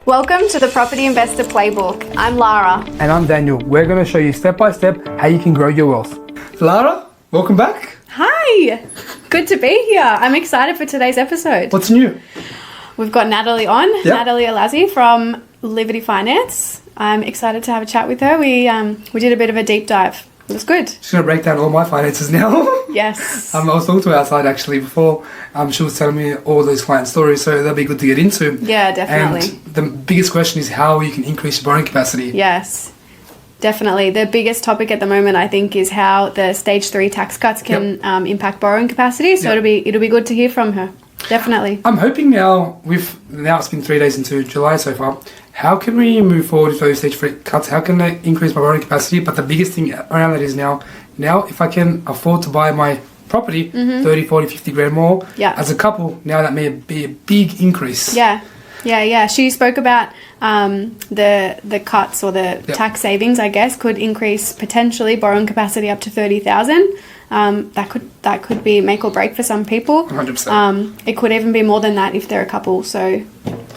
Welcome to the Property Investor Playbook. I'm Lara. And I'm Daniel. We're going to show you step by step how you can grow your wealth. Lara, welcome back. Hi! Good to be here. I'm excited for today's episode. What's new? We've got Natalie on, Yep. Natalie Elazzi from Liviti Finance. I'm excited to have a chat with her. We did a bit of a deep dive. It was good. She's going to break down all my finances now. Yes. I was talking to her outside actually before. She was telling me all those client stories, so that'll be good to get into. Yeah, definitely. And the biggest question is how you can increase your borrowing capacity. Yes, definitely. The biggest topic at the moment, I think, is how the stage 3 tax cuts can impact borrowing capacity. So Yep. it'll be good to hear from her. Definitely. I'm hoping now it's been 3 days into July so far. How can we move forward with those stage 3 cuts? How can I increase my borrowing capacity? But the biggest thing around that is now if I can afford to buy my property 30, 40, 50 grand more as a couple, now that may be a big increase. Yeah. She spoke about the cuts or the tax savings, I guess, could increase potentially borrowing capacity up to 30,000. That could be make or break for some people. 100%. It could even be more than that if they're a couple. So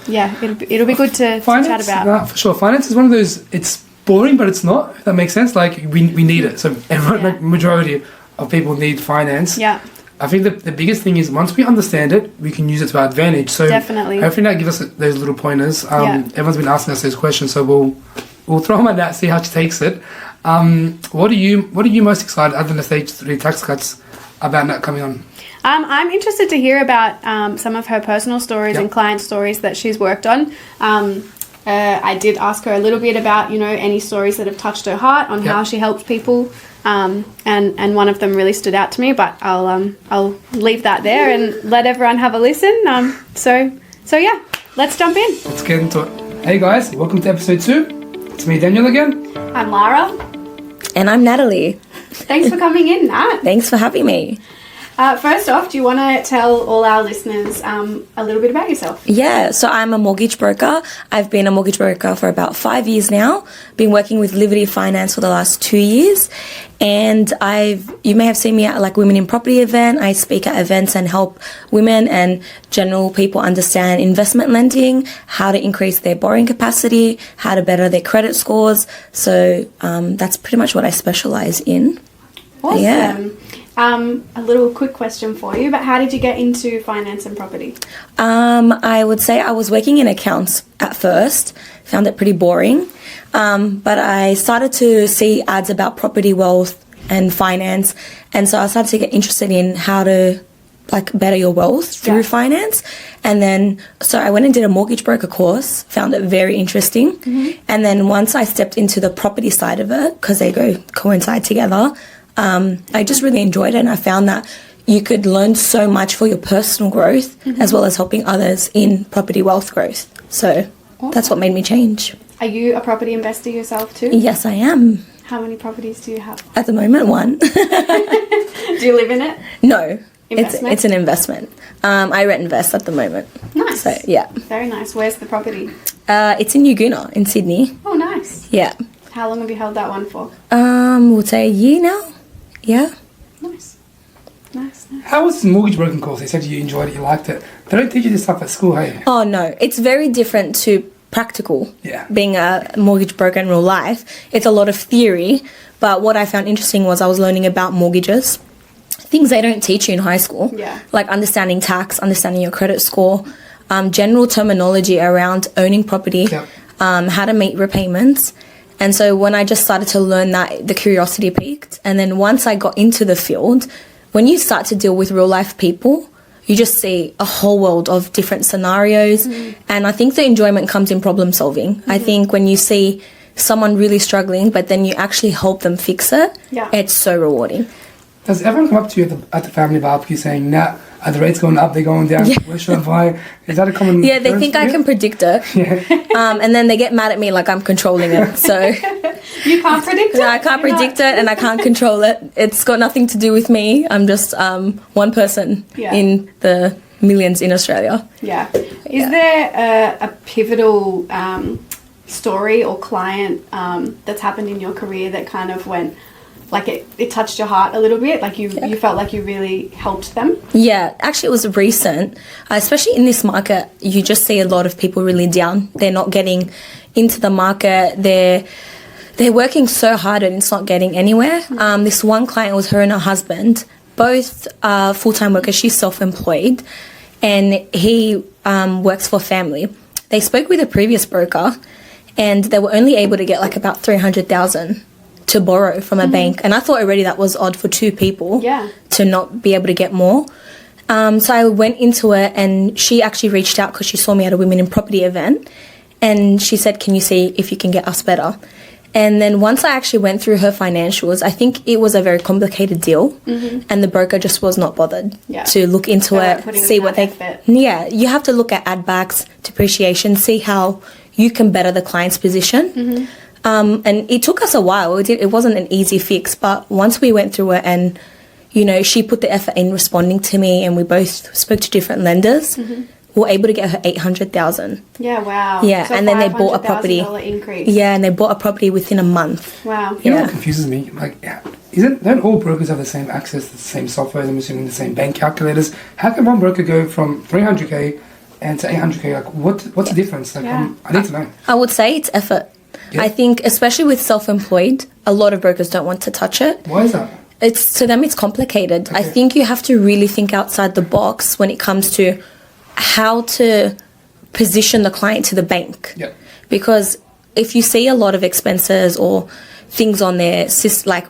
yeah, it'll be good to chat about. No, for sure. Finance is one of those. It's boring, but it's not. If that makes sense. Like we need it. So everyone, like majority of people need finance. Yeah. I think the biggest thing is once we understand it, we can use it to our advantage. So Definitely. hopefully that gives us those little pointers. Everyone's been asking us those questions, so we'll throw them at that, see how she takes it. What are you most excited other than the stage 3 tax cuts about that coming on? I'm interested to hear about some of her personal stories and client stories that she's worked on. I did ask her a little bit about, any stories that have touched her heart on how she helps people. And one of them really stood out to me, but I'll leave that there and let everyone have a listen. So yeah, let's jump in. Let's get into it. Hey guys, welcome to episode 2. It's me, Daniel, again. I'm Lara. And I'm Natalie. Thanks for coming in, Nat. Thanks for having me. First off, do you want to tell all our listeners a little bit about yourself? Yeah, so I'm a mortgage broker. I've been a mortgage broker for about 5 years now. Been working with Liviti Finance for the last 2 years. And you may have seen me at like Women in Property event. I speak at events and help women and general people understand investment lending, how to increase their borrowing capacity, how to better their credit scores. So that's pretty much what I specialize in. Awesome. Yeah. A little quick question for you, but how did you get into finance and property? I would say I was working in accounts at first, found it pretty boring, but I started to see ads about property wealth and finance, and so I started to get interested in how to better your wealth through finance. And then so I went and did a mortgage broker course, found it very interesting. And then once I stepped into the property side of it, because they coincide together, I just really enjoyed it, and I found that you could learn so much for your personal growth as well as helping others in property wealth growth. So that's what made me change. Are you a property investor yourself too? Yes, I am. How many properties do you have? At the moment, 1. Do you live in it? No, Investment? it's an investment. I rent invest at the moment. Nice. So, yeah. Very nice. Where's the property? It's in Uguna in Sydney. Oh, nice. Yeah. How long have you held that one for? We'll say a year now. Yeah. Nice. How was the mortgage broking course? They said you enjoyed it, you liked it. They don't teach you this stuff at school, hey? Oh, no. It's very different to practical. Yeah. Being a mortgage broker in real life, it's a lot of theory, but what I found interesting was I was learning about mortgages, things they don't teach you in high school, like understanding tax, understanding your credit score, general terminology around owning property, how to make repayments. And so when I just started to learn that, the curiosity peaked. And then once I got into the field, when you start to deal with real life people, you just see a whole world of different scenarios. And I think the enjoyment comes in problem solving. I think when you see someone really struggling, but then you actually help them fix it, it's so rewarding. Does everyone come up to you at the family barbecue saying, Nat, are the rates going up, they're going down, where should I buy? Is that a common Yeah, they think I can predict it. And then they get mad at me like I'm controlling it. So you can't predict it? I can't predict it and I can't control it. It's got nothing to do with me. I'm just one person in the millions in Australia. Yeah. Is there a pivotal story or client that's happened in your career that kind of went, like it touched your heart a little bit? Like you felt like you really helped them? Yeah, actually it was recent. Especially in this market, you just see a lot of people really down. They're not getting into the market. They're working so hard and it's not getting anywhere. This one client was her and her husband, both full-time workers. She's self-employed and he works for family. They spoke with a previous broker and they were only able to get like about 300,000 to borrow from a bank. And I thought already that was odd for two people to not be able to get more. So I went into it and she actually reached out because she saw me at a Women in Property event and she said, can you see if you can get us better? And then once I actually went through her financials, I think it was a very complicated deal and the broker just was not bothered to look into it, see what they... Yeah, you have to look at add backs, depreciation, see how you can better the client's position. And it took us a while. It wasn't an easy fix, but once we went through it and, you know, she put the effort in responding to me and we both spoke to different lenders, we were able to get her 800,000. Yeah, wow. Yeah, so and then they bought a property. Increase. Yeah, and they bought a property within a month. Wow. You know what confuses me? Like, don't all brokers have the same access to the same software, I'm assuming the same bank calculators? How can one broker go from 300k and to 800k? Like, what's the difference? Like, I need to know. I would say it's effort. I think, especially with self-employed, a lot of brokers don't want to touch it. Why is that? To them, it's complicated. Okay. I think you have to really think outside the box when it comes to how to position the client to the bank. Yep. Because if you see a lot of expenses or things on their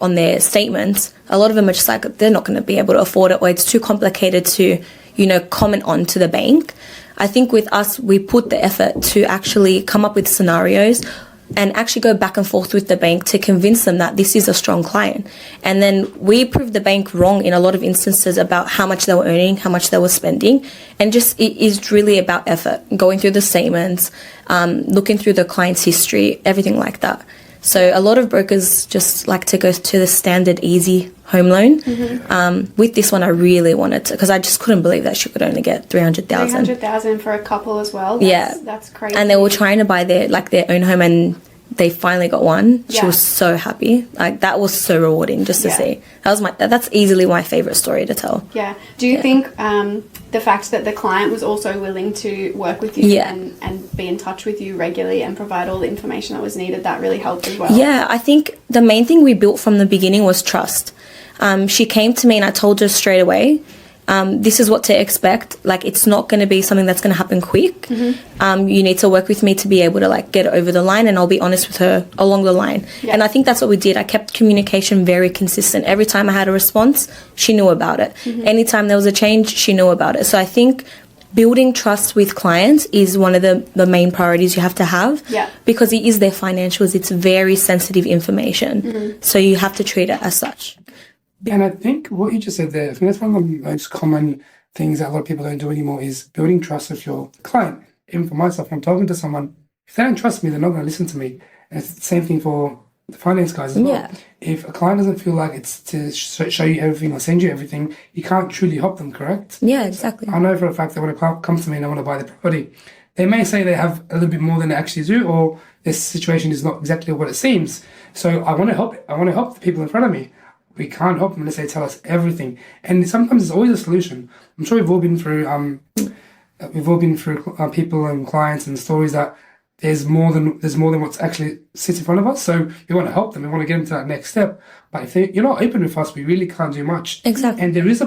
on their statements, a lot of them are just like they're not going to be able to afford it, or it's too complicated to, you know, comment on to the bank. I think with us, we put the effort to actually come up with scenarios and actually go back and forth with the bank to convince them that this is a strong client. And then we proved the bank wrong in a lot of instances about how much they were earning, how much they were spending. And just it is really about effort, going through the statements, looking through the client's history, everything like that. So a lot of brokers just like to go to the standard easy home loan. With this one, I really wanted to, because I just couldn't believe that she could only get 300,000. 300,000 for a couple as well. That's crazy. And they were trying to buy their own home, and they finally got one. She was so happy. Like, that was so rewarding just to see. That's easily my favorite story to tell. Yeah. Do you think the fact that the client was also willing to work with you and be in touch with you regularly and provide all the information that was needed, that really helped as well? Yeah, I think the main thing we built from the beginning was trust. She came to me and I told her straight away, this is what to expect. Like, it's not going to be something that's going to happen quick. You need to work with me to be able to like get it over the line, and I'll be honest with her along the line. And I think that's what we did. I kept communication very consistent. Every time I had a response, she knew about it. Anytime there was a change, she knew about it. So I think building trust with clients is one of the main priorities you have to have, because it is their financials. It's very sensitive information. So you have to treat it as such. And I think what you just said there, I think that's one of the most common things that a lot of people don't do anymore, is building trust with your client. Even for myself, when I'm talking to someone, if they don't trust me, they're not going to listen to me. And it's the same thing for the finance guys as well. If a client doesn't feel like it's to show you everything or send you everything, you can't truly help them, correct? Yeah, exactly. I know for a fact that when a client comes to me and they want to buy the property, they may say they have a little bit more than they actually do, or this situation is not exactly what it seems. So I want to help. I want to help the people in front of me. We can't help them unless they tell us everything. And sometimes there's always a solution. I'm sure we've all been through people and clients and stories that there's more than what's actually sits in front of us. So we want to help them. We want to get them to that next step. But if you're not open with us, we really can't do much. Exactly. And there is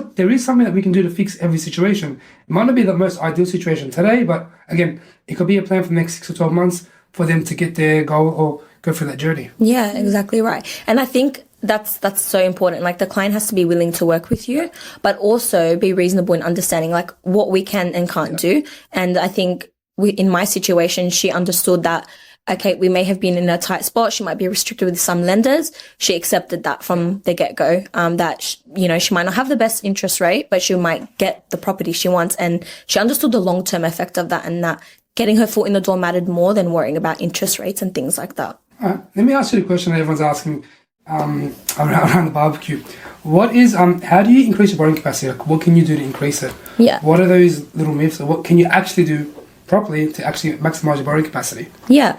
something that we can do to fix every situation. It might not be the most ideal situation today, but again, it could be a plan for the next 6 or 12 months for them to get their goal or go through that journey. Yeah, exactly right. And I think that's so important. Like, the client has to be willing to work with you, but also be reasonable in understanding like what we can and can't do. And I think in my situation, she understood that, okay, we may have been in a tight spot. She might be restricted with some lenders. She accepted that from the get-go, that, she might not have the best interest rate, but she might get the property she wants. And she understood the long-term effect of that, and that getting her foot in the door mattered more than worrying about interest rates and things like that. Let me ask you the question that everyone's asking around the barbecue. What is how do you increase your borrowing capacity? Like, what can you do to increase it? Yeah. What are those little myths, or what can you actually do properly to actually maximize your borrowing capacity? Yeah.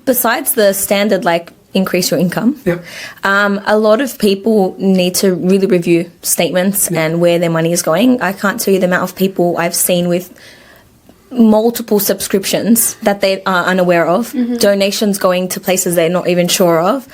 Besides the standard, like, increase your income. Yep. A lot of people need to really review statements and where their money is going. I can't tell you the amount of people I've seen with multiple subscriptions that they are unaware of, donations going to places they're not even sure of,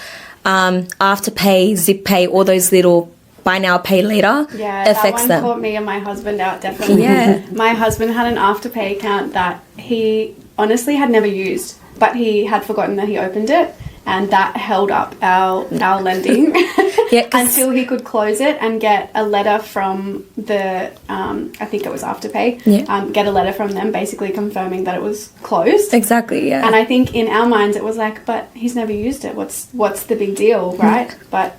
Afterpay, Zip Pay, all those little buy now, pay later affects that one them. caught me and my husband out, definitely. Yeah. My husband had an Afterpay account that he honestly had never used, but he had forgotten that he opened it, and that held up our lending until he could close it and get a letter from the, I think it was Afterpay, get a letter from them basically confirming that it was closed. Exactly, yeah. And I think in our minds it was like, but he's never used it. What's the big deal, right? But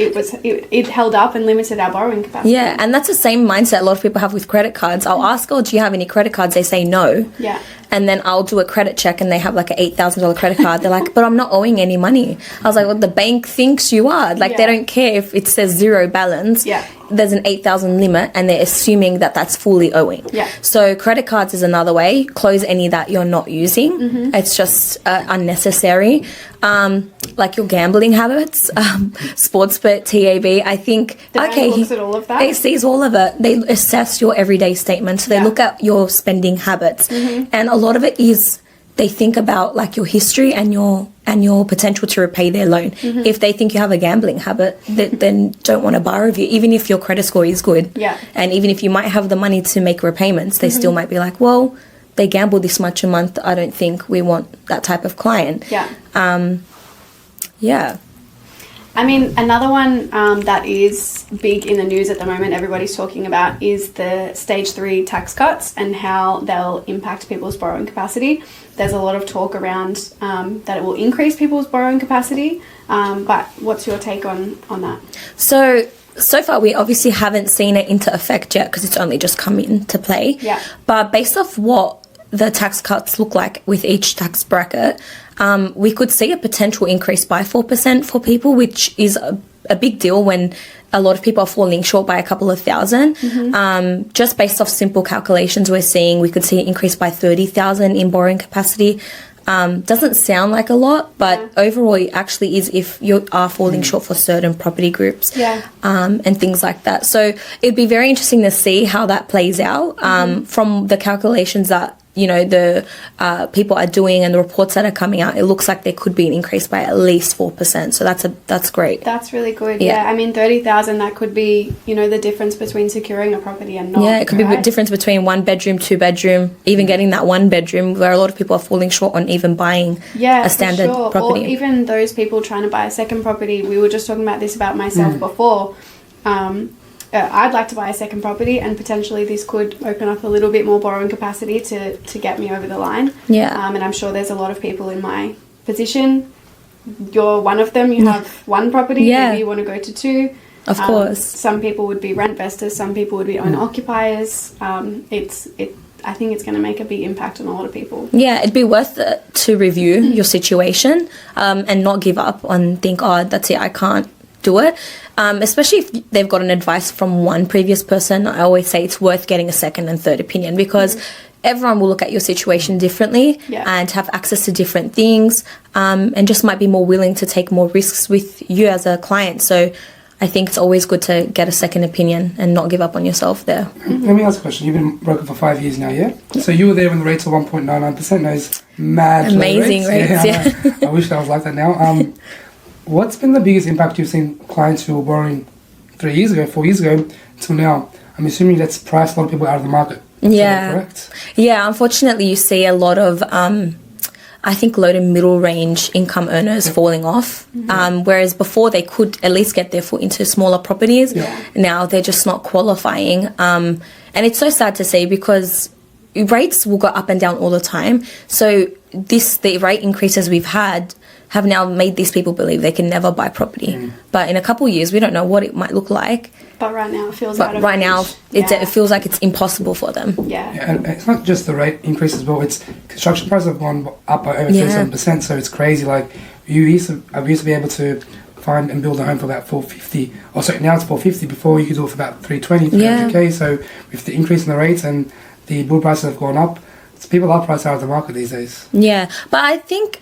it held up and limited our borrowing capacity. Yeah, and that's the same mindset a lot of people have with credit cards. I'll ask, do you have any credit cards? They say no. Yeah. And then I'll do a credit check and they have like an $8,000 credit card. They're like, but I'm not owing any money. I was like, well, the bank thinks you are. Like, they don't care if it says zero balance. Yeah. There's an 8,000 limit and they're assuming that that's fully owing. Yeah. So credit cards is another way. Close any that you're not using. It's just unnecessary. Like your gambling habits, Sportsbet, TAB, I think, the bank looks at all of that. It sees all of it. They assess your everyday statement. So they look at your spending habits. And a lot of it is they think about like your history and your potential to repay their loan. If they think you have a gambling habit, then don't want to borrow of you, even if your credit score is good. Yeah. And even if you might have the money to make repayments, they still might be like, well, they gamble this much a month. I don't think we want that type of client. Yeah. Yeah. I mean, another one that is big in the news at the moment, everybody's talking about, is the stage 3 tax cuts and how they'll impact people's borrowing capacity. There's a lot of talk around that it will increase people's borrowing capacity, but what's your take on that? So far, we obviously haven't seen it into effect yet because it's only just come into play. Yeah. But based off what the tax cuts look like with each tax bracket, we could see a potential increase by 4% for people, which is a big deal when a lot of people are falling short by a couple of thousand. Just based off simple calculations, we're seeing we could see an increase by 30,000 in borrowing capacity. Doesn't sound like a lot, but overall it actually is if you are falling short for certain property groups and things like that. So it'd be very interesting to see how that plays out from the calculations that the people are doing and the reports that are coming out. It looks like there could be an increase by at least 4%. So that's great. That's really good. Yeah. I mean, 30,000, that could be, the difference between securing a property and not. Yeah, it could be the difference between 1 bedroom, 2 bedroom, even getting that 1 bedroom where a lot of people are falling short on even buying a standard property. Or even those people trying to buy a second property. We were just talking about this about myself before. I'd like to buy a second property, and potentially this could open up a little bit more borrowing capacity to get me over the line. Yeah. And I'm sure there's a lot of people in my position. You're one of them. You have 1 property. Maybe you want to go to 2. Of course. Some people would be rent investors. Some people would be owner-occupiers. I think it's going to make a big impact on a lot of people. Yeah, it'd be worth it to review your situation and not give up and think, that's it, I can't do it. Especially if they've got an advice from one previous person. I always say it's worth getting a second and third opinion because everyone will look at your situation differently and have access to different things and just might be more willing to take more risks with you as a client. So I think it's always good to get a second opinion and not give up on yourself there. Let me ask a question. You've been broken for 5 years now, yeah? So you were there when the rates were 1.99%. Those mad amazing rates. Yeah. I wish that was like that now. What's been the biggest impact you've seen clients who were borrowing 3 years ago, 4 years ago, till now? I'm assuming that's priced a lot of people out of the market. Yeah. Correct? Yeah, unfortunately you see a lot of I think low to middle range income earners falling off. Whereas before they could at least get their foot into smaller properties. Now they're just not qualifying. And it's so sad to see because rates will go up and down all the time. So the rate increases we've had have now made these people believe they can never buy property. But in a couple of years, we don't know what it might look like. But right now, it feels out of reach. Now, it feels like it's impossible for them. Yeah. And it's not just the rate increase as well. It's construction prices have gone up by over 37%. So it's crazy. Like I used to be able to find and build a home for about $450. Or so now it's $450. Before you could do it for about $320, $300K. So with the increase in the rates and the bull prices have gone up, people are priced out of the market these days. Yeah, but I think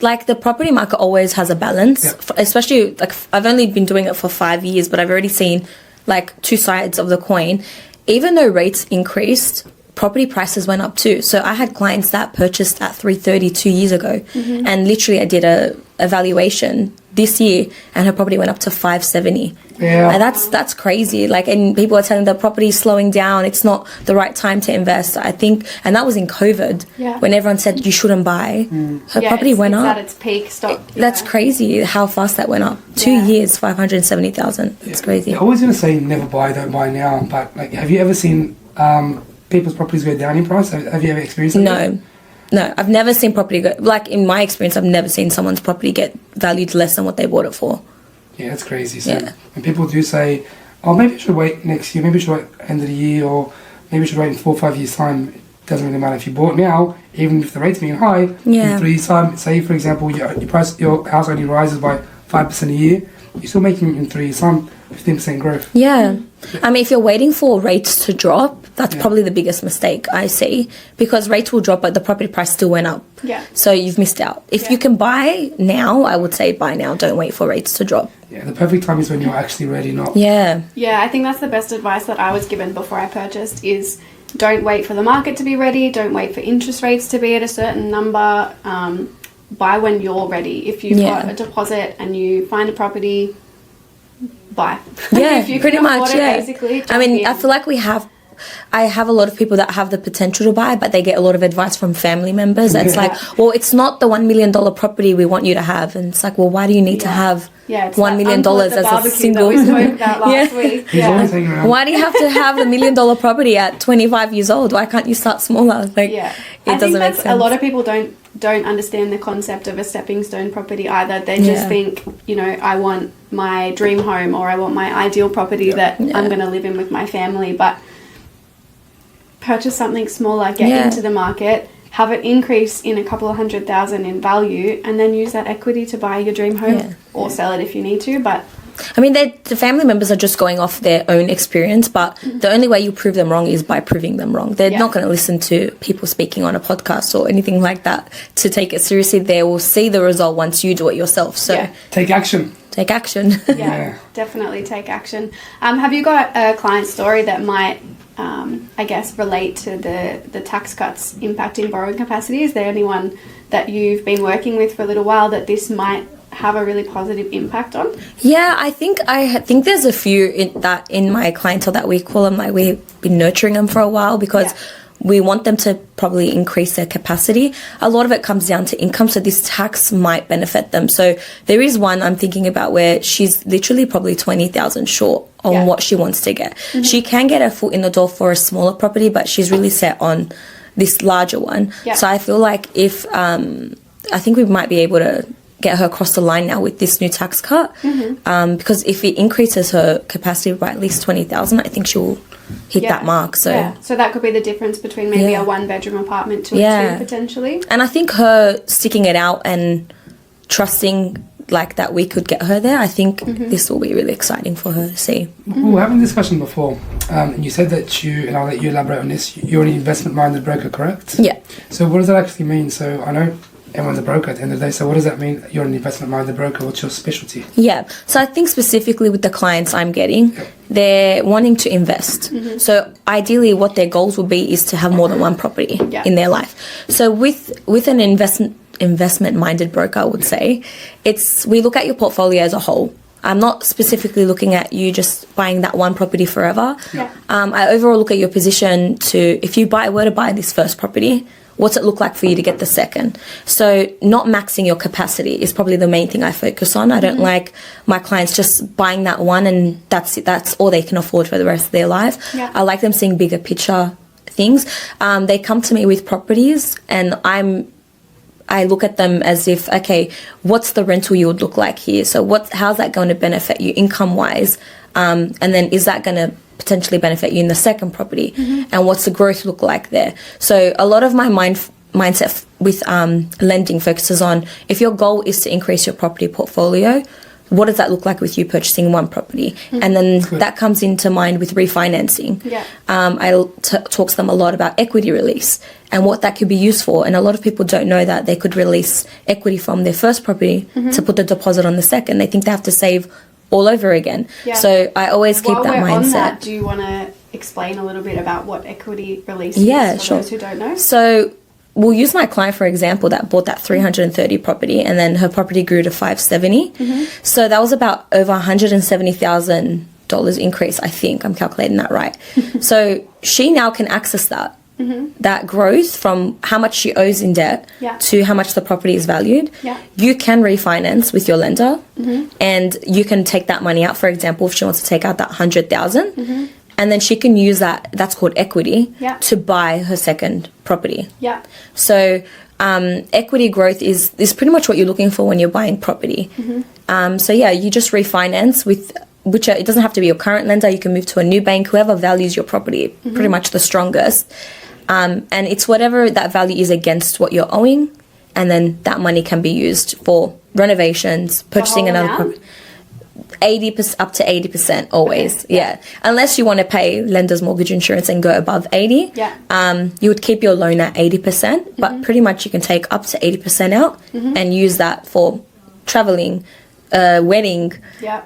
like the property market always has a balance, especially like I've only been doing it for 5 years, but I've already seen like two sides of the coin. Even though rates increased, property prices went up too. So I had clients that purchased at 330 2 years ago, and literally I did a evaluation this year and her property went up to 570. Yeah. And that's crazy. Like, and people are telling the property is slowing down, it's not the right time to invest. I think, and that was in COVID, when everyone said you shouldn't buy. Her property went up. It's at its peak. That's crazy how fast that went up. 2 years, 570,000. It's crazy. They're always going to say never buy, don't buy now. But like, have you ever seen people's properties go down in price? Have you ever experienced that? No, I've never seen property go, like in my experience, I've never seen someone's property get valued less than what they bought it for. Yeah, that's crazy. So when people do say, oh, maybe I should wait next year, maybe I should wait end of the year, or maybe I should wait in 4 or 5 years' time, it doesn't really matter. If you bought now, even if the rate's being high, in 3 years' time, say for example, your house only rises by 5% a year, you're still making in 3 years' time 15% growth. Yeah. I mean, if you're waiting for rates to drop, that's probably the biggest mistake I see, because rates will drop but the property price still went up. Yeah. So you've missed out. If you can buy now, I would say buy now. Don't wait for rates to drop. Yeah, the perfect time is when you're actually ready, not... Yeah. Yeah, I think that's the best advice that I was given before I purchased is don't wait for the market to be ready. Don't wait for interest rates to be at a certain number. Buy when you're ready. If you've got a deposit and you find a property... buy. Yeah, if you pretty much. basically. I mean, I feel like I have a lot of people that have the potential to buy, but they get a lot of advice from family members. It's like, well, it's not the $1 million property we want you to have, and it's like, well, why do you need to have $1 million as a single? That we spoke about last week. Why do you have to have the $1 million property at 25 years old? Why can't you start smaller? Like, it doesn't make sense. A lot of people don't understand the concept of a stepping stone property either. They just think, I want my dream home or I want my ideal property that I'm going to live in with my family. But purchase something smaller, get into the market, have it increase in a couple of $100,000 in value, and then use that equity to buy your dream home or sell it if you need to. But I mean, the family members are just going off their own experience, but the only way you prove them wrong is by proving them wrong. They're not going to listen to people speaking on a podcast or anything like that to take it seriously. They will see the result once you do it yourself. So take action. Take action. Definitely take action. Have you got a client story that might, I guess, relate to the tax cuts impacting borrowing capacity? Is there anyone that you've been working with for a little while that this might have a really positive impact on? Yeah, I think there's a few in my clientele that we call them, like, we've been nurturing them for a while because we want them to probably increase their capacity. A lot of it comes down to income, so this tax might benefit them. So there is one I'm thinking about where she's literally probably 20,000 short on what she wants to get. She can get her foot in the door for a smaller property, but she's really set on this larger one. So I feel like if I think we might be able to get her across the line now with this new tax cut, because if it increases her capacity by at least 20,000, I think she'll hit that mark. So that could be the difference between maybe a 1-bedroom apartment to a 2 potentially. And I think her sticking it out and trusting like that we could get her there, I think this will be really exciting for her to see. We were having this discussion before, and you said that and I'll let you elaborate on this, you're an investment-minded broker, correct? Yeah. So what does that actually mean? So I know everyone's a broker at the end of the day, so what does that mean? You're an investment-minded broker. What's your specialty? Yeah, so I think specifically with the clients I'm getting, they're wanting to invest. So ideally what their goals will be is to have more than one property in their life. So with an investment-minded broker, I would say, we look at your portfolio as a whole. I'm not specifically looking at you just buying that one property forever. I overall look at your position to, if you were to buy this first property, what's it look like for you to get the second? So not maxing your capacity is probably the main thing I focus on. I don't like my clients just buying that one and that's it. That's all they can afford for the rest of their life. I like them seeing bigger picture things. They come to me with properties and I look at them as if, okay, what's the rental yield look like here? So how's that going to benefit you income-wise? And then is that going to potentially benefit you in the second property? And what's the growth look like there? So a lot of my mindset with lending focuses on, if your goal is to increase your property portfolio, what does that look like with you purchasing one property? And then that comes into mind with refinancing. I talk to them a lot about equity release and what that could be used for. And a lot of people don't know that they could release equity from their first property to put the deposit on the second. They think they have to save all over again. So I always keep that mindset. On that, do you want to explain a little bit about what equity release is for those who don't know? So we'll use my client for example that bought that 330 property, and then her property grew to 570. So that was about over $170,000 increase. I think I'm calculating that right. So she now can access that. That growth from how much she owes in debt to how much the property is valued. You can refinance with your lender, and you can take that money out. For example, if she wants to take out that $100,000, and then she can use that, that's called equity, to buy her second property. So equity growth is pretty much what you're looking for when you're buying property. So yeah, you just refinance with it doesn't have to be your current lender. You can move to a new bank, whoever values your property pretty much the strongest. And it's whatever that value is against what you're owing, and then that money can be used for renovations, purchasing another property. 80% up to 80% always. Unless you want to pay lender's mortgage insurance and go above 80, you would keep your loan at 80%, but pretty much you can take up to 80% out and use that for traveling, wedding,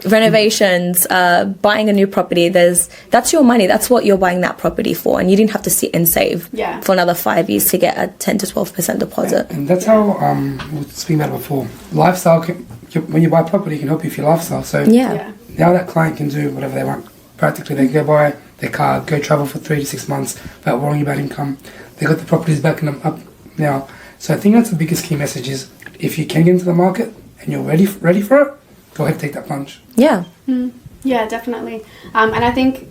renovations, buying a new property. That's your money. That's what you're buying that property for, and you didn't have to sit and save for another 5 years to get a 10 to 12% deposit. And that's how we were speaking about it before. Lifestyle when you buy property, it can help you with your lifestyle. So now that client can do whatever they want. Practically, they can go buy their car, go travel for 3 to 6 months without worrying about income. They got the properties backing them up now. So I think that's the biggest key message is if you can get into the market and you're ready for it, go ahead and take that plunge. Yeah, definitely. And I think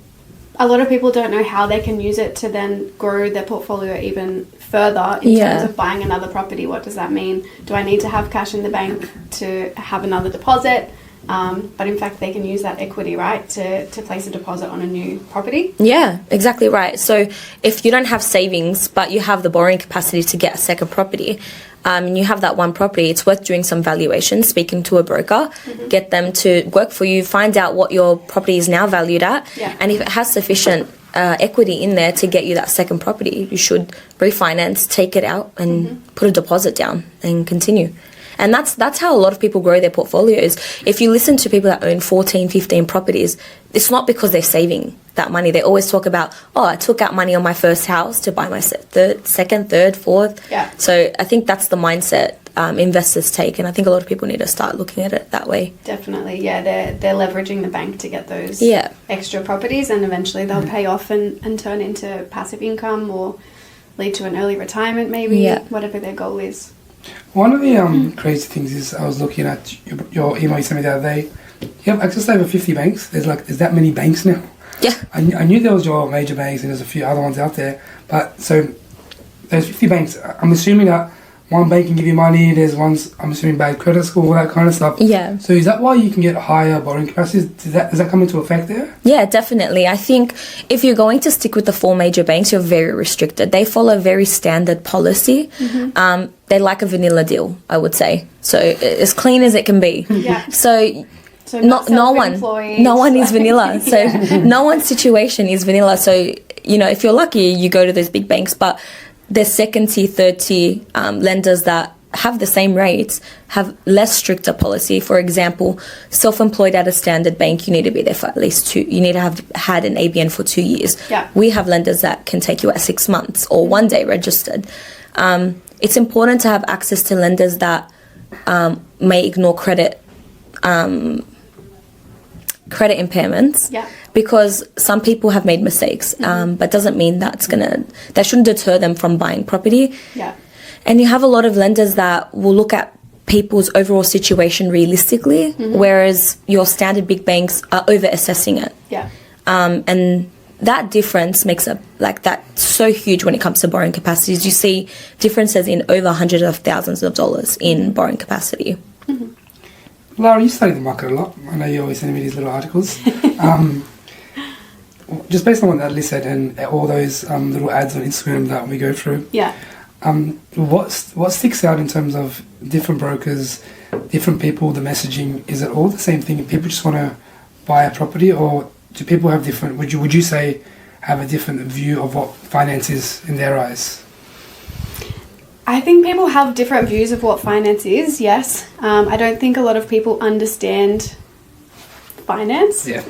a lot of people don't know how they can use it to then grow their portfolio even further in terms of buying another property. What does that mean? Do I need to have cash in the bank to have another deposit? But in fact, they can use that equity, right, to place a deposit on a new property. Yeah, exactly right. So if you don't have savings, but you have the borrowing capacity to get a second property, and you have that one property, it's worth doing some valuation, speaking to a broker, get them to work for you, find out what your property is now valued at, and if it has sufficient equity in there to get you that second property, you should refinance, take it out, and put a deposit down and continue. And that's how a lot of people grow their portfolios. If you listen to people that own 14, 15 properties, it's not because they're saving that money. They always talk about, I took out money on my first house to buy my second, third, fourth. So I think that's the mindset investors take, and I think a lot of people need to start looking at it that way. Definitely, they're leveraging the bank to get those extra properties, and eventually they'll pay off and turn into passive income or lead to an early retirement maybe, whatever their goal is. One of the crazy things is I was looking at your email you sent me the other day. You have access to over 50 banks. There's that many banks now. I knew there was your major banks and there's a few other ones out there. But so there's 50 banks. I'm assuming that one bank can give you money. There's ones, I'm assuming, bad credit score, all that kind of stuff. So is that why you can get higher borrowing capacities? Does that come into effect there? Yeah, definitely. I think if you're going to stick with the 4 major banks, you're very restricted. They follow very standard policy. They like a vanilla deal, I would say. So as clean as it can be. So no one is vanilla. So no one's situation is vanilla. So, if you're lucky, you go to those big banks, but there's second tier, third tier lenders that have the same rates, have less stricter policy. For example, self-employed at a standard bank, you need to be there for at least 2. You need to have had an ABN for 2 years. We have lenders that can take you at 6 months or 1 day registered. It's important to have access to lenders that may ignore credit impairments, because some people have made mistakes, but doesn't mean that shouldn't deter them from buying property. And you have a lot of lenders that will look at people's overall situation realistically, whereas your standard big banks are over assessing it. And that difference makes that so huge when it comes to borrowing capacities. You see differences in over hundreds of thousands of dollars in borrowing capacity. Laura, you study the market a lot. I know you always send me these little articles. Just based on what Natalie said and all those little ads on Instagram that we go through, What sticks out in terms of different brokers, different people, the messaging? Is it all the same thing? People just want to buy a property, or do people have different? Would you say have a different view of what finance is in their eyes? I think people have different views of what finance is. Yes, I don't think a lot of people understand finance. Yeah.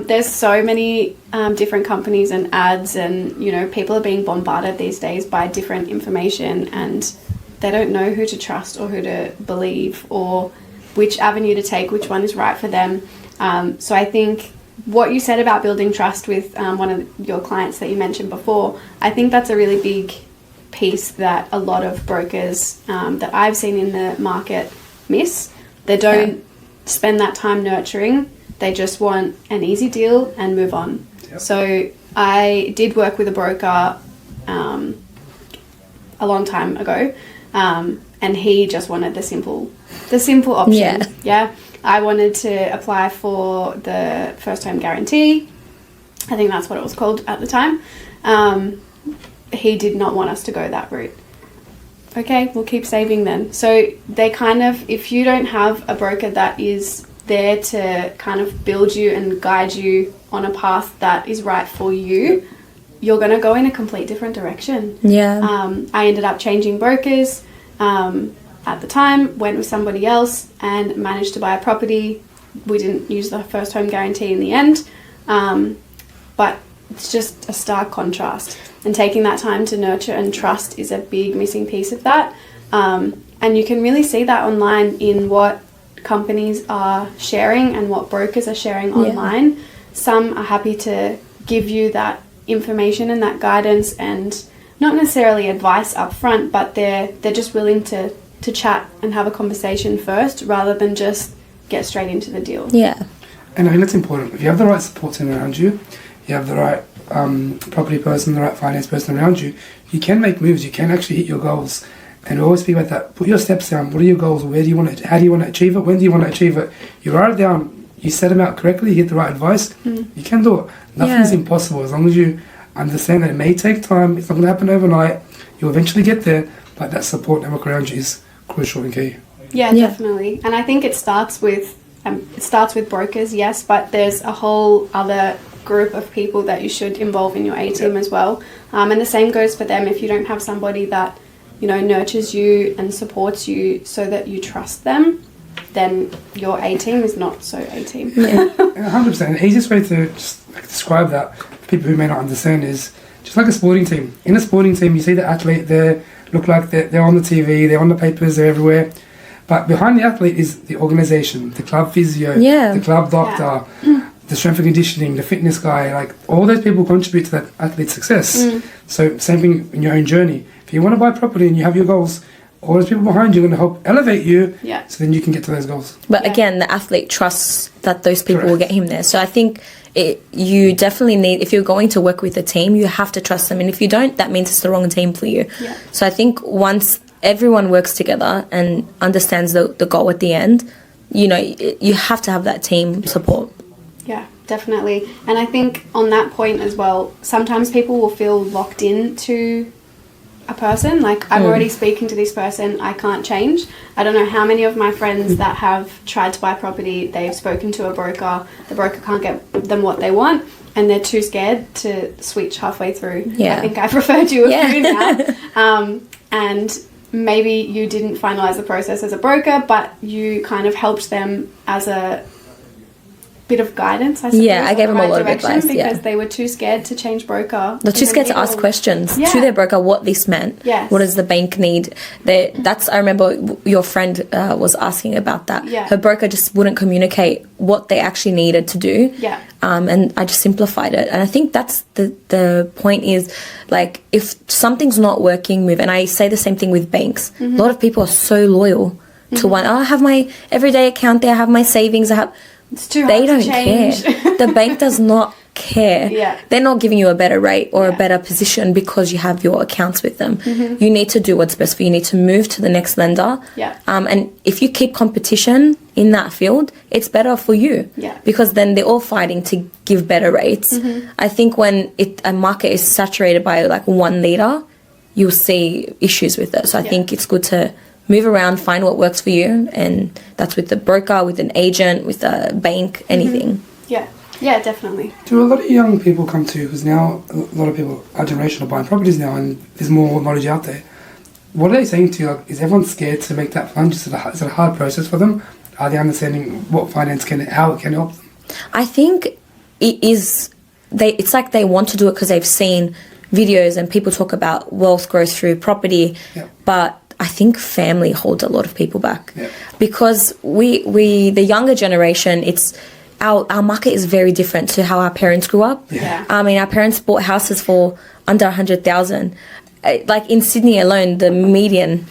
There's so many different companies and ads, and people are being bombarded these days by different information, and they don't know who to trust or who to believe or which avenue to take, which one is right for them. So I think what you said about building trust with one of your clients that you mentioned before, I think that's a really big piece that a lot of brokers that I've seen in the market miss. They don't spend that time nurturing. They just want an easy deal and move on. Yep. So I did work with a broker a long time ago, and he just wanted the simple option. Yeah. I wanted to apply for the first home guarantee. I think that's what it was called at the time. He did not want us to go that route. Okay, we'll keep saving then. So they kind of, if you don't have a broker that is there to kind of build you and guide you on a path that is right for you, you're going to go in a complete different direction. Yeah. I ended up changing brokers at the time, went with somebody else and managed to buy a property. We didn't use the first home guarantee in the end, but it's just a stark contrast. And taking that time to nurture and trust is a big missing piece of that. And you can really see that online in what companies are sharing and what brokers are sharing online. Some are happy to give you that information and that guidance and not necessarily advice up front, but they're just willing to chat and have a conversation first rather than just get straight into the deal. Yeah. And I think that's important. If you have the right support team around you, you have the right property person, the right finance person around you, you can make moves, you can actually hit your goals. And always be about that. Put your steps down. What are your goals? Where do you want to? How do you want to achieve it? When do you want to achieve it? You write it down. You set them out correctly. You get the right advice. You can do it. Nothing's impossible as long as you understand that it may take time. It's not going to happen overnight. You'll eventually get there. But that support network around you is crucial and key. Yeah, definitely. And I think it starts with brokers, yes, but there's a whole other group of people that you should involve in your A team as well. And the same goes for them. If you don't have somebody that nurtures you and supports you so that you trust them, then your A-team is not so A-team. Yeah. 100%. The easiest way to just describe that for people who may not understand is just like a sporting team. In a sporting team, you see the athlete there, look like they're on the TV, they're on the papers, they're everywhere. But behind the athlete is the organisation, the club physio, the club doctor, the strength and conditioning, the fitness guy. Like, all those people contribute to that athlete's success. So same thing in your own journey. If you want to buy property and you have your goals, all those people behind you are going to help elevate you so then you can get to those goals. But again, the athlete trusts that those people will get him there. So I think you definitely need, if you're going to work with a team, you have to trust them. And if you don't, that means it's the wrong team for you. Yeah. So I think once everyone works together and understands the goal at the end, you have to have that team support. Yeah, definitely. And I think on that point as well, sometimes people will feel locked into a person. Like, I'm already speaking to this person, I can't change. I don't know how many of my friends that have tried to buy property, they've spoken to a broker, the broker can't get them what they want, and they're too scared to switch halfway through. I think I've referred you a few now. And maybe you didn't finalise the process as a broker, but you kind of helped them as a bit of guidance, I suppose. Yeah, I gave them a lot of advice, because they were too scared to change broker. They're too scared to ask questions to their broker what this meant. Yes. What does the bank need? I remember your friend was asking about that. Yeah. Her broker just wouldn't communicate what they actually needed to do. Yeah. And I just simplified it. And I think that's the point is, like, if something's not working with, and I say the same thing with banks, a lot of people are so loyal to one. I have my everyday account there, I have my savings, it's too hard to change. They don't care. The bank does not care. Yeah. They're not giving you a better rate or a better position because you have your accounts with them. You need to do what's best for you. You need to move to the next lender. Yeah. And if you keep competition in that field, it's better for you. Yeah. Because then they're all fighting to give better rates. I think when a market is saturated by like one leader, you'll see issues with it. So I think it's good to move around, find what works for you, and that's with the broker, with an agent, with a bank, anything. Yeah, definitely. Do a lot of young people come to, because now a lot of people, our generation, are buying properties now, and there's more knowledge out there. What are they saying to you? Like, is everyone scared to make that plunge? Is it a hard process for them? Are they understanding what finance how it can help them? I think it is. It's like they want to do it because they've seen videos and people talk about wealth growth through property, but I think family holds a lot of people back because we the younger generation, it's our market is very different to how our parents grew up. I mean, our parents bought houses for under 100,000. Like in Sydney alone, the median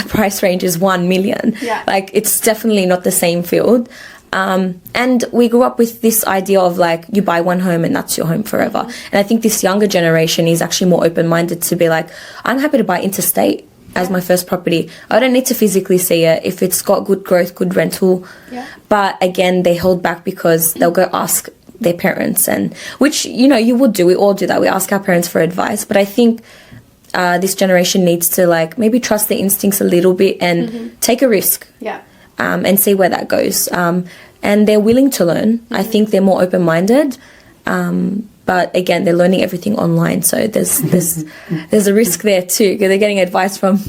price range is 1 million. Like, it's definitely not the same field. And we grew up with this idea of like, you buy one home and that's your home forever. And I think this younger generation is actually more open-minded to be like, I'm happy to buy interstate as my first property. I don't need to physically see it if it's got good growth, good rental. But again, they hold back because they'll go ask their parents, and which, you know, you would do. We all do that. We ask our parents for advice. But I think this generation needs to like maybe trust their instincts a little bit and take a risk. And see where that goes. And they're willing to learn. I think they're more open-minded. But again, they're learning everything online. So there's a risk there too, because they're getting advice from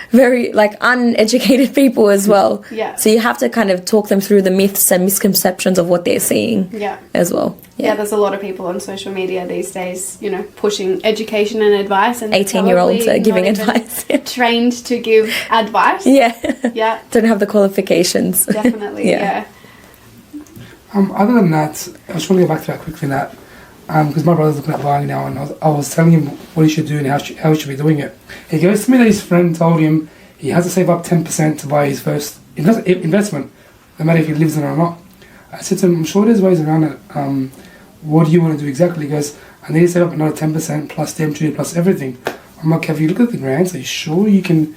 very like uneducated people as well. So you have to kind of talk them through the myths and misconceptions of what they're seeing as well. There's a lot of people on social media these days, you know, pushing education and advice, and 18-year-olds are giving advice. Trained to give advice. Don't have the qualifications. Definitely. Other than that, I just want to go back to that quickly, Nat, because my brother's looking at buying now, and I was telling him what he should do and how he should be doing it. He goes to me that his friend told him he has to save up 10% to buy his first investment, no matter if he lives in it or not. I said to him, I'm sure there's ways around it. What do you want to do exactly? He goes, I need to save up another 10% plus stamp duty plus everything. I'm like, have you looked at the grants? Are you sure you can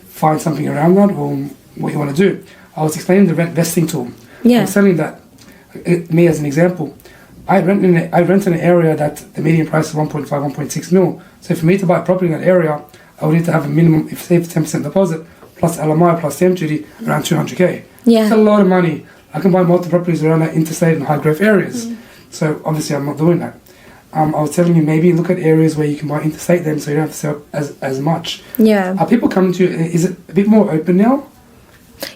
find something around that, or what you want to do? I was explaining the rent vesting tool. I was telling that, me as an example, I rent in an area that the median price is 1.5, 1.6 mil. So for me to buy a property in that area, I would need to have a minimum, if say 10% deposit, plus LMI, plus stamp duty, around 200k. It's a lot of money. I can buy multiple properties around that interstate and high growth areas. So obviously I'm not doing that. I was telling you, maybe look at areas where you can buy interstate then, so you don't have to sell as much. Are people coming to you, is it a bit more open now?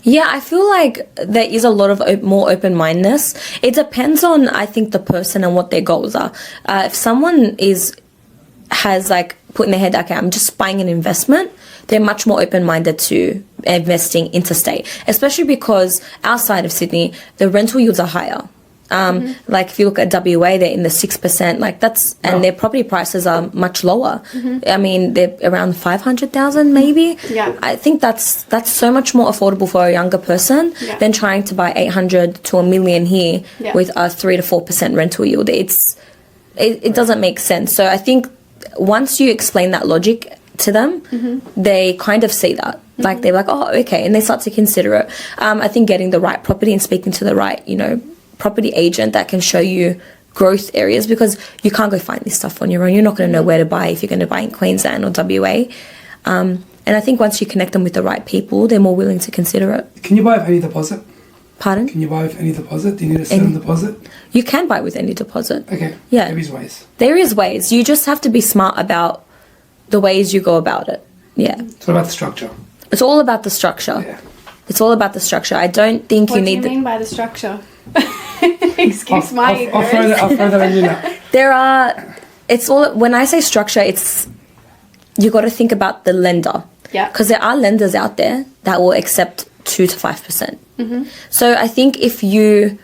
I feel like there is a lot of more open-mindedness. It depends on, I think, the person and what their goals are. If someone has like put in their head, okay, I'm just buying an investment, they're much more open-minded to investing interstate, especially because outside of Sydney, the rental yields are higher. Like if you look at WA, they're in the 6%, like and their property prices are much lower. I mean, they're around 500,000 maybe. I think that's so much more affordable for a younger person than trying to buy 800 to $1 million here with a 3 to 4% rental yield. It doesn't make sense. So I think once you explain that logic to them, they kind of see that. Like they're like, oh, okay, and they start to consider it. I think getting the right property and speaking to the right, you know, property agent that can show you growth areas, because you can't go find this stuff on your own. You're not going to know where to buy if you're going to buy in Queensland or WA. And I think once you connect them with the right people, they're more willing to consider it. Can you buy with any deposit? Pardon? Can you buy with any deposit? Do you need a certain deposit? You can buy with any deposit. Okay. There is ways. There is ways. You just have to be smart about the ways you go about it. It's all about the structure. It's all about the structure. It's all about the structure. I don't think you need... What do you mean by the structure? Excuse my ignorance. I'll throw that on you now. When I say structure, it's, you got to think about the lender. Because there are lenders out there that will accept 2 to 5%. So I think if you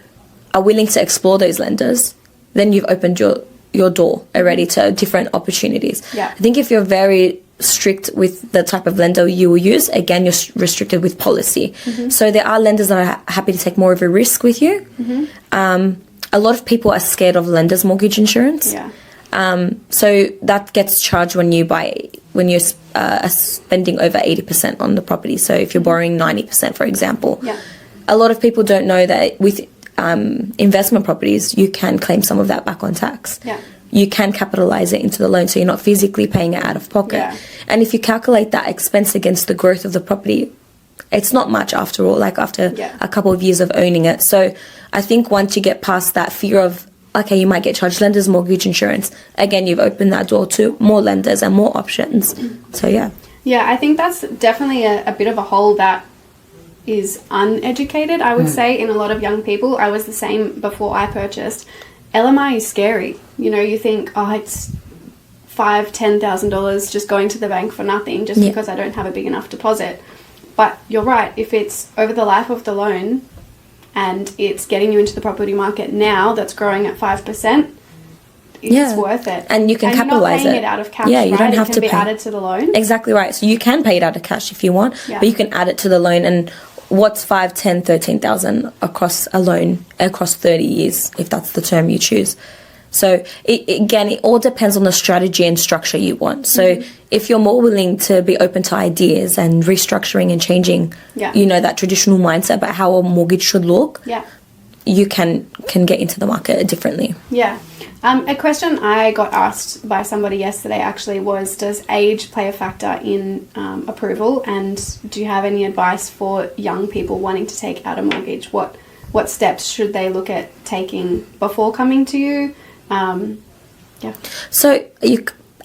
are willing to explore those lenders, then you've opened your door already to different opportunities. I think if you're very strict with the type of lender you will use, again, you're restricted with policy. So there are lenders that are happy to take more of a risk with you. A lot of people are scared of lender's mortgage insurance. So that gets charged when you're spending over 80% on the property. So if you're borrowing 90%, for example, a lot of people don't know that with investment properties, you can claim some of that back on tax. you can capitalize it into the loan, so you're not physically paying it out of pocket. Yeah. And if you calculate that expense against the growth of the property, it's not much after all, like after a couple of years of owning it. So I think once you get past that fear of, okay, you might get charged lender's mortgage insurance, again, you've opened that door to more lenders and more options. So yeah. Yeah, I think that's definitely a bit of a hole that is uneducated, I would say, in a lot of young people. I was the same before I purchased. LMI is scary. You know, you think, oh, it's $5,000-$10,000 just going to the bank for nothing just because I don't have a big enough deposit. But you're right, if it's over the life of the loan and it's getting you into the property market now that's growing at 5%, it's worth it. And you can capitalize it. You're not paying it out of cash, you don't have to be added to the loan. Exactly right. So you can pay it out of cash if you want, but you can add it to the loan. And what's 5, 10, 13,000 across a loan across 30 years, if that's the term you choose. So it all depends on the strategy and structure you want. So if you're more willing to be open to ideas and restructuring and changing, you know, that traditional mindset about how a mortgage should look, you can get into the market differently. Yeah. A question I got asked by somebody yesterday actually was, does age play a factor in approval? And do you have any advice for young people wanting to take out a mortgage? What steps should they look at taking before coming to you? So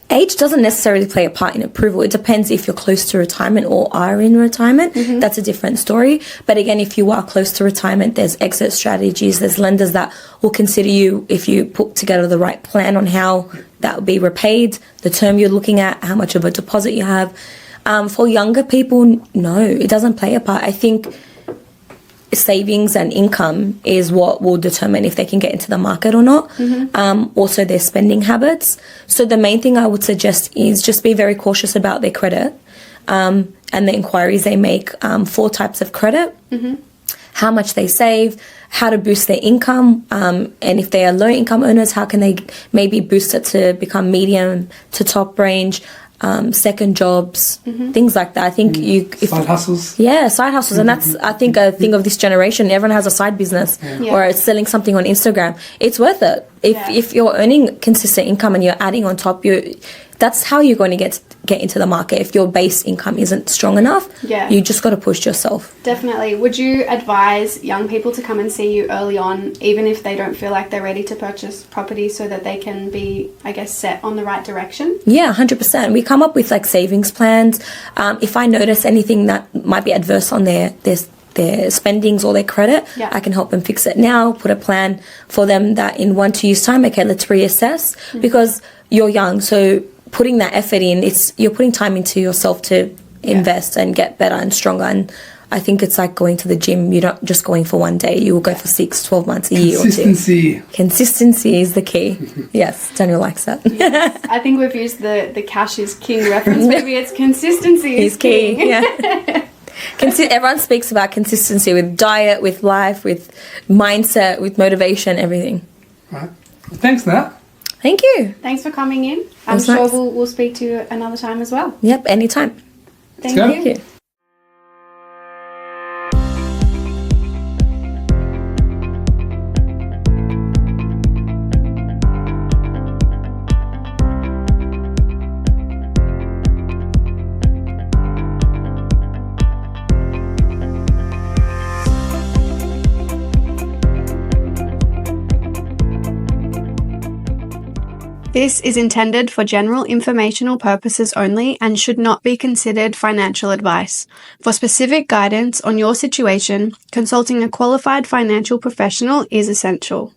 age doesn't necessarily play a part in approval. It depends if you're close to retirement or are in retirement. That's a different story. But again, if you are close to retirement, there's exit strategies. There's lenders that will consider you if you put together the right plan on how that will be repaid, the term you're looking at, how much of a deposit you have. For younger people, no, it doesn't play a part. I think savings and income is what will determine if they can get into the market or not. Also their spending habits. So the main thing I would suggest is just be very cautious about their credit and the inquiries they make. 4 types of credit, how much they save, how to boost their income, and if they are low income earners, how can they maybe boost it to become medium to top range. Second jobs, things like that. I think side hustles. Side hustles, and that's I think a thing of this generation. Everyone has a side business or it's selling something on Instagram. It's worth it if you're earning consistent income and you're adding on top. That's how you're going to get into the market. If your base income isn't strong enough, you just got to push yourself. Definitely. Would you advise young people to come and see you early on, even if they don't feel like they're ready to purchase property, so that they can be, I guess, set on the right direction? Yeah, 100%. We come up with like savings plans. If I notice anything that might be adverse on their spendings or their credit, I can help them fix it now, put a plan for them that in 1-2 years time, okay, let's reassess, because you're young, so putting that effort in, you're putting time into yourself to invest and get better and stronger. And I think it's like going to the gym. You're not just going for one day. You will go for 6, 12 months, a year or 2. Consistency is the key. Yes, Daniel likes that. Yes. I think we've used the cash is king reference. Maybe it's consistency is king. Everyone speaks about consistency with diet, with life, with mindset, with motivation, everything. Right. Well, thanks, Nat. Thank you. Thanks for coming in. I'm sure we'll speak to you another time as well. Yep, anytime. Thank you. This is intended for general informational purposes only and should not be considered financial advice. For specific guidance on your situation, consulting a qualified financial professional is essential.